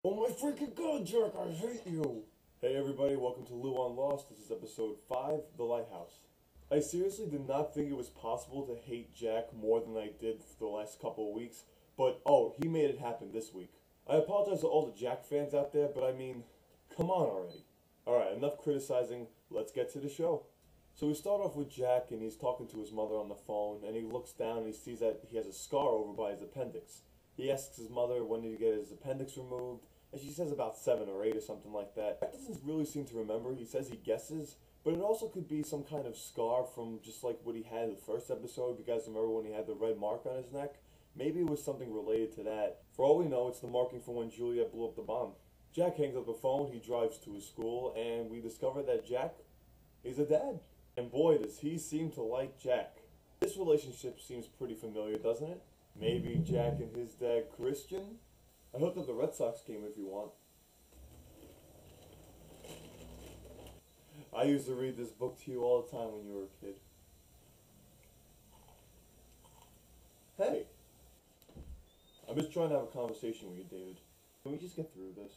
Oh my freaking god, Jack, I hate you! Hey everybody, welcome to Lou on Lost. This is episode 5, The Lighthouse. I seriously did not think it was possible to hate Jack more than I did for the last couple of weeks, but oh, he made it happen this week. I apologize to all the Jack fans out there, but I mean, come on already. Alright, enough criticizing, let's get to the show. So we start off with Jack, and he's talking to his mother on the phone, and he looks down and he sees that he has a scar over by his appendix. He asks his mother when did he get his appendix removed, and she says about 7 or 8 or something like that. Jack doesn't really seem to remember. He says he guesses, but it also could be some kind of scar from just like what he had in the first episode. You guys remember when he had the red mark on his neck? Maybe it was something related to that. For all we know, it's the marking from when Juliet blew up the bomb. Jack hangs up the phone, he drives to his school, and we discover that Jack is a dad. And boy, does he seem to like Jack. This relationship seems pretty familiar, doesn't it? Maybe Jack and his dad Christian? I hooked up the Red Sox game if you want. I used to read this book to you all the time when you were a kid. Hey! I'm just trying to have a conversation with you, David. Can we just get through this?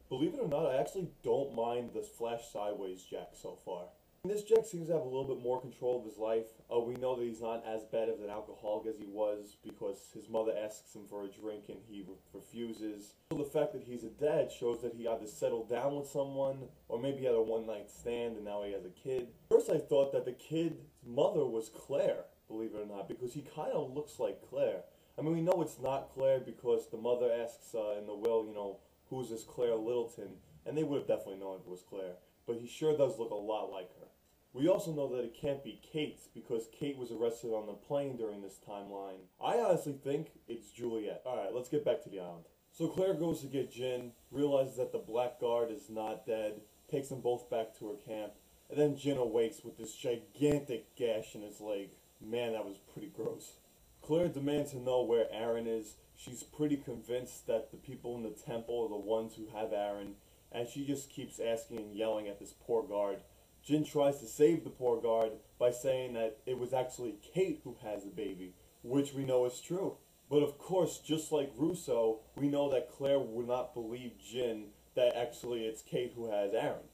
Believe it or not, I actually don't mind the flash sideways Jack so far. This Jack seems to have a little bit more control of his life. We know that he's not as bad of an alcoholic as he was because his mother asks him for a drink and he refuses. So the fact that he's a dad shows that he either settled down with someone or maybe had a one-night stand and now he has a kid. First I thought that the kid's mother was Claire, believe it or not, because he kind of looks like Claire. I mean, we know it's not Claire because the mother asks in the will, you know, who's this Claire Littleton? And they would have definitely known if it was Claire. But he sure does look a lot like her. We also know that it can't be Kate because Kate was arrested on the plane during this timeline. I honestly think it's Juliet. Alright, let's get back to the island. So Claire goes to get Jin, realizes that the blackguard is not dead, takes them both back to her camp, and then Jin awakes with this gigantic gash in his leg. Man, that was pretty gross. Claire demands to know where Aaron is. She's pretty convinced that the people in the temple are the ones who have Aaron, and she just keeps asking and yelling at this poor guard. Jin tries to save the poor guard by saying that it was actually Kate who has the baby, which we know is true. But of course, just like Russo, we know that Claire would not believe Jin that actually it's Kate who has Aaron.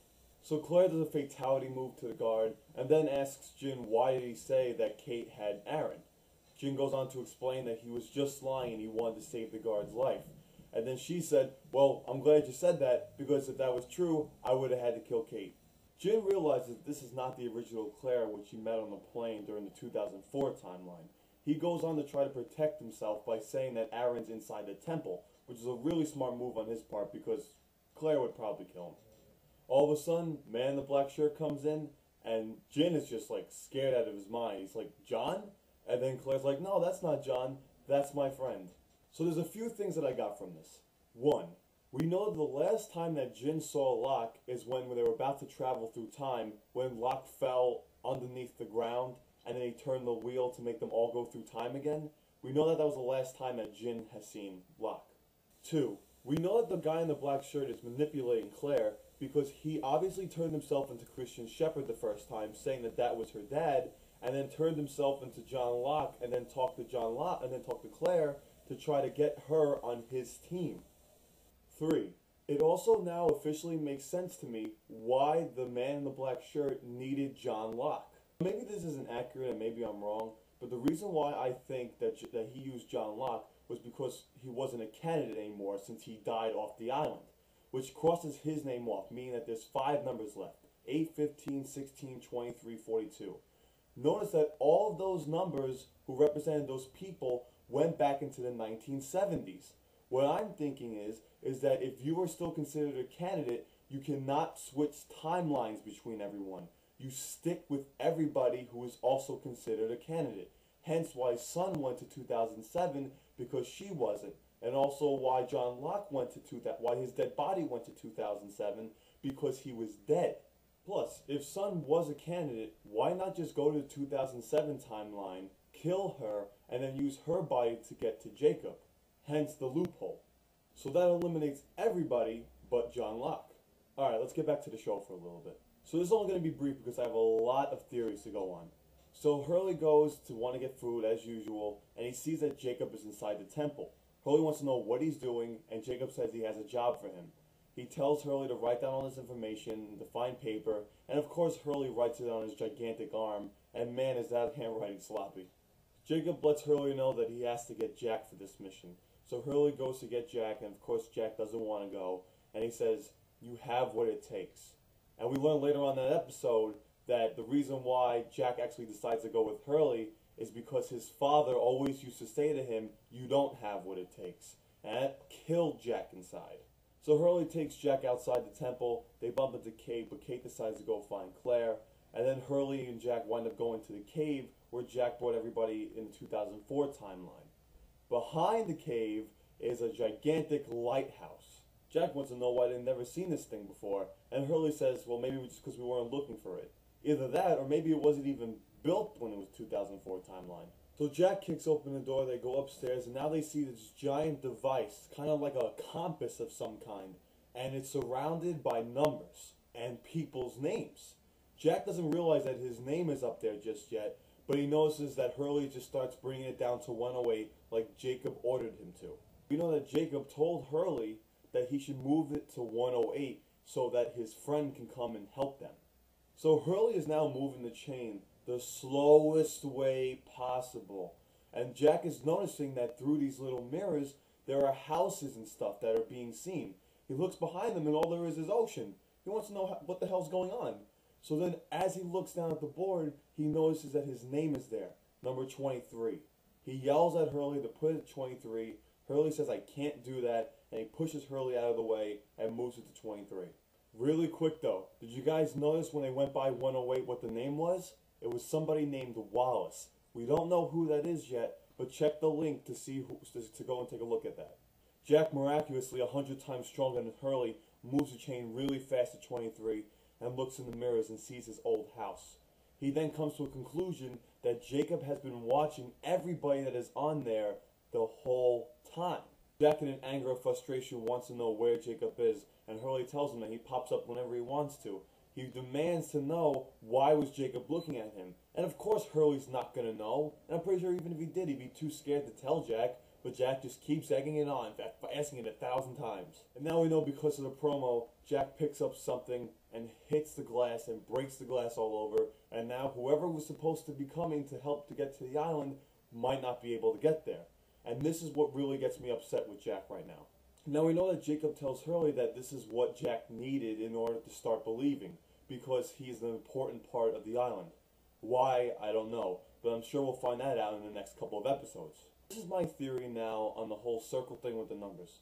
So Claire does a fatality move to the guard, and then asks Jin why did he say that Kate had Aaron. Jin goes on to explain that he was just lying and he wanted to save the guard's life. And then she said, well, I'm glad you said that, because if that was true, I would have had to kill Kate. Jin realizes this is not the original Claire which he met on the plane during the 2004 timeline. He goes on to try to protect himself by saying that Aaron's inside the temple, which is a really smart move on his part because Claire would probably kill him. All of a sudden, man in the black shirt comes in, and Jin is just like scared out of his mind. He's like, John? And then Claire's like, no, that's not John, that's my friend. So there's a few things that I got from this. 1. We know the last time that Jin saw Locke is when they were about to travel through time, when Locke fell underneath the ground, and then he turned the wheel to make them all go through time again. We know that that was the last time that Jin has seen Locke. 2. We know that the guy in the black shirt is manipulating Claire because he obviously turned himself into Christian Shepherd the first time, saying that that was her dad, and then turned himself into John Locke, and then talked to John Locke, and then talked to Claire to try to get her on his team. 3. It also now officially makes sense to me why the man in the black shirt needed John Locke. Maybe this isn't accurate and maybe I'm wrong, but the reason why I think that he used John Locke was because he wasn't a candidate anymore since he died off the island, which crosses his name off, meaning that there's 5 numbers left: 8, 15, 16, 23, 42. Notice that all of those numbers who represented those people went back into the 1970s. What I'm thinking is that if you are still considered a candidate, you cannot switch timelines between everyone. You stick with everybody who is also considered a candidate. Hence why Sun went to 2007 because she wasn't. And also why John Locke went to why his dead body went to 2007 because he was dead. Plus, if Sun was a candidate, why not just go to the 2007 timeline, kill her, and then use her body to get to Jacob? Hence the loophole. So that eliminates everybody but John Locke. Alright, let's get back to the show for a little bit. So this is only going to be brief because I have a lot of theories to go on. So Hurley goes to want to get food as usual, and he sees that Jacob is inside the temple. Hurley wants to know what he's doing, and Jacob says he has a job for him. He tells Hurley to write down all this information, to find paper, and of course Hurley writes it on his gigantic arm, and man is that handwriting sloppy. Jacob lets Hurley know that he has to get Jack for this mission. So Hurley goes to get Jack, and of course Jack doesn't want to go, and he says, "You have what it takes." And we learn later on in that episode that the reason why Jack actually decides to go with Hurley is because his father always used to say to him, "You don't have what it takes." And that killed Jack inside. So Hurley takes Jack outside the temple, they bump into Kate, but Kate decides to go find Claire, and then Hurley and Jack wind up going to the cave where Jack brought everybody in the 2004 timeline. Behind the cave is a gigantic lighthouse. Jack wants to know why they've never seen this thing before, and Hurley says, well, maybe just because we weren't looking for it. Either that, or maybe it wasn't even built when it was 2004 timeline. So Jack kicks open the door, they go upstairs, and now they see this giant device, kind of like a compass of some kind, and it's surrounded by numbers and people's names. Jack doesn't realize that his name is up there just yet, but he notices that Hurley just starts bringing it down to 108 like Jacob ordered him to. We know that Jacob told Hurley that he should move it to 108 so that his friend can come and help them. So Hurley is now moving the chain the slowest way possible. And Jack is noticing that through these little mirrors, there are houses and stuff that are being seen. He looks behind them and all there is ocean. He wants to know what the hell's going on. So then as he looks down at the board, he notices that his name is there, number 23. He yells at Hurley to put it at 23. Hurley says, "I can't do that," and he pushes Hurley out of the way and moves it to 23. Really quick though, did you guys notice when they went by 108 what the name was? It was somebody named Wallace. We don't know who that is yet, but check the link to see to go and take a look at that. Jack, miraculously 100 times stronger than Hurley, moves the chain really fast to 23 and looks in the mirrors and sees his old house. He then comes to a conclusion that Jacob has been watching everybody that is on there the whole time. Jack, in an anger of frustration, wants to know where Jacob is, and Hurley tells him that he pops up whenever he wants to. He demands to know why was Jacob looking at him. And of course Hurley's not going to know. And I'm pretty sure even if he did, he'd be too scared to tell Jack. But Jack just keeps egging it on, in fact, asking it 1,000 times. And now we know because of the promo, Jack picks up something and hits the glass and breaks the glass all over. And now whoever was supposed to be coming to help to get to the island might not be able to get there. And this is what really gets me upset with Jack right now. Now we know that Jacob tells Hurley that this is what Jack needed in order to start believing, because he's an important part of the island. Why, I don't know, but I'm sure we'll find that out in the next couple of episodes. This is my theory now on the whole circle thing with the numbers.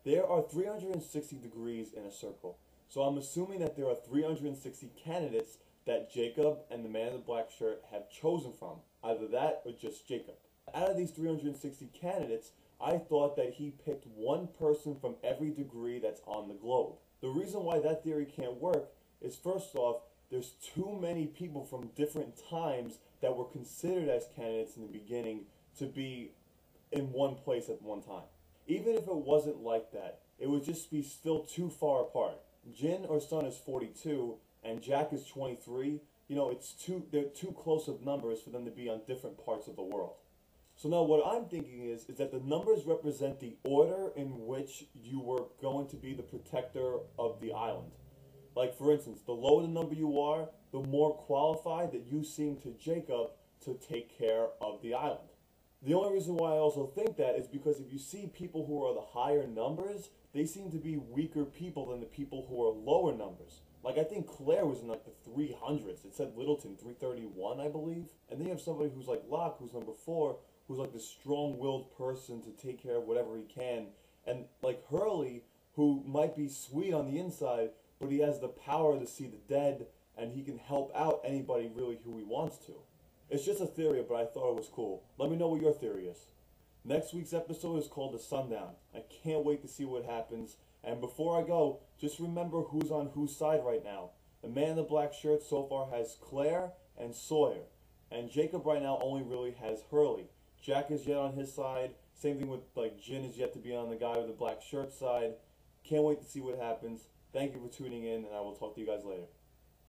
There are 360 degrees in a circle, so I'm assuming that there are 360 candidates that Jacob and the man in the black shirt have chosen from. Either that or just Jacob. Out of these 360 candidates, I thought that he picked one person from every degree that's on the globe. The reason why that theory can't work is, first off, there's too many people from different times that were considered as candidates in the beginning to be in one place at one time. Even if it wasn't like that, it would just be still too far apart. Jin, or son, is 42 and Jack is 23. You know, they're too close of numbers for them to be on different parts of the world. So now what I'm thinking is that the numbers represent the order in which you were going to be the protector of the island. Like, for instance, the lower the number you are, the more qualified that you seem to Jacob to take care of the island. The only reason why I also think that is because if you see people who are the higher numbers, they seem to be weaker people than the people who are lower numbers. Like, I think Claire was in like the 300s. It said Littleton, 331, I believe. And then you have somebody who's like Locke, who's number 4, who's like this strong-willed person to take care of whatever he can. And like Hurley, who might be sweet on the inside, but he has the power to see the dead, and he can help out anybody really who he wants to. It's just a theory, but I thought it was cool. Let me know what your theory is. Next week's episode is called The Sundown. I can't wait to see what happens. And before I go, just remember who's on whose side right now. The man in the black shirt so far has Claire and Sawyer. And Jacob right now only really has Hurley. Jack is yet on his side. Same thing with like Jin is yet to be on the guy with the black shirt side. Can't wait to see what happens. Thank you for tuning in, and I will talk to you guys later.